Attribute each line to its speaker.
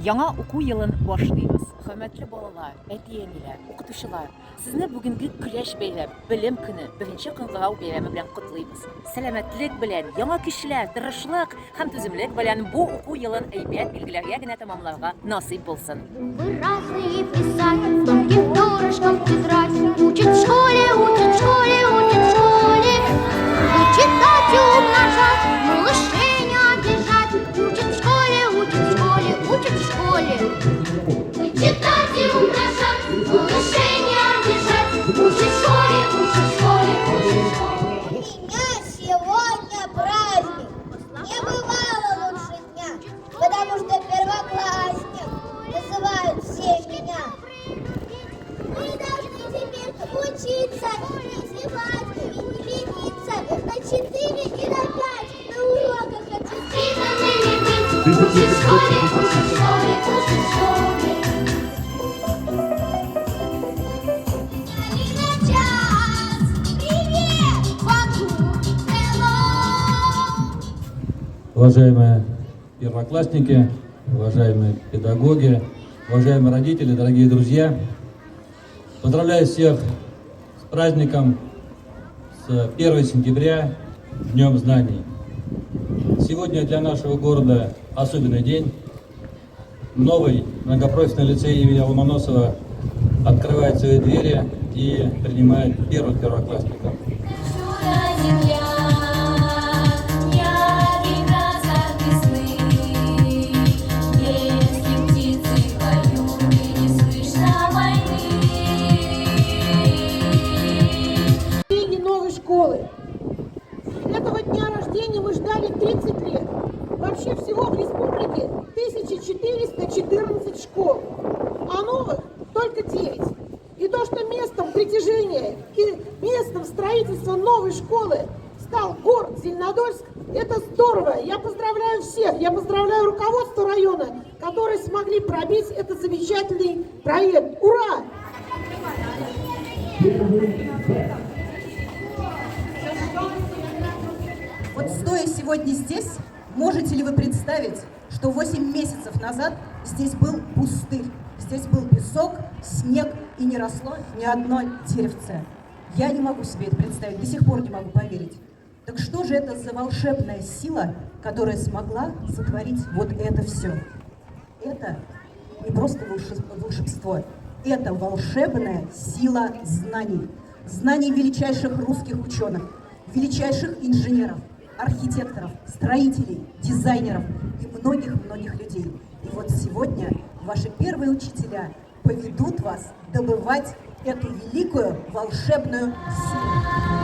Speaker 1: Яңа уку елын башлыйбыз. Хөрмәтле балалар, әти-әниләр, укытучылар, сезне бүгенге көрәш бәйрәм, белем көне, беренче кыңгырау бәйрәме белән котлыйбыз. Сәламәтлек белән, яңа көчләр, тырышлык һәм түземлек белән бу уку елын әйбәт билгеләргә генә тәмамларга насыйп булсын.
Speaker 2: Вы разные писать, тонким перышком тетрадь. Учат в школе, учат в школе, учат в школе. Вы читать и умножать, малышей не обижать. Учат в школе, учат в школе, учат в школе. Вы читать и умножать, малышей не обижать. Учат в школе, учат в школе, учат в школе.
Speaker 3: У меня сегодня праздник. Не бывало лучше дня, потому что первоклассник называют все меня. Мы должны теперь учиться, не зевать и не лениться. На 4 и на 5 на уроках отчислить.
Speaker 2: Учат в школе, учат в школе, учат в школе.
Speaker 3: На час. Привет, вокруг, hello.
Speaker 4: Уважаемые первоклассники, уважаемые педагоги, уважаемые родители, дорогие друзья, поздравляю всех с праздником, с 1 сентября, Днем знаний. Сегодня для нашего города особенный день. Новый многопрофильный лицей имени Ломоносова открывает свои двери и принимает первых первоклассников.
Speaker 2: Земля, яркий красок весны. Если птицы поют, и не слышно войны.
Speaker 5: Рождения новой школы. Этого дня рождения мы ждали 30 лет. Вообще всего в республике 1414 школ, а новых только 9. И то, что местом притяжения и местом строительства новой школы стал город Зеленодольск, это здорово. Я поздравляю всех, я поздравляю руководство района, которые смогли пробить этот замечательный проект. Ура!
Speaker 6: Вот стоя сегодня здесь, можете ли вы представить, что 8 месяцев назад здесь был пустырь, здесь был песок, снег и не росло ни одно деревце? Я не могу себе это представить, до сих пор не могу поверить. Так что же это за волшебная сила, которая смогла сотворить вот это все? Это не просто волшебство, это волшебная сила знаний. Знаний величайших русских ученых, величайших инженеров, архитекторов, строителей, дизайнеров и многих-многих людей. И вот сегодня ваши первые учителя поведут вас добывать эту великую волшебную силу.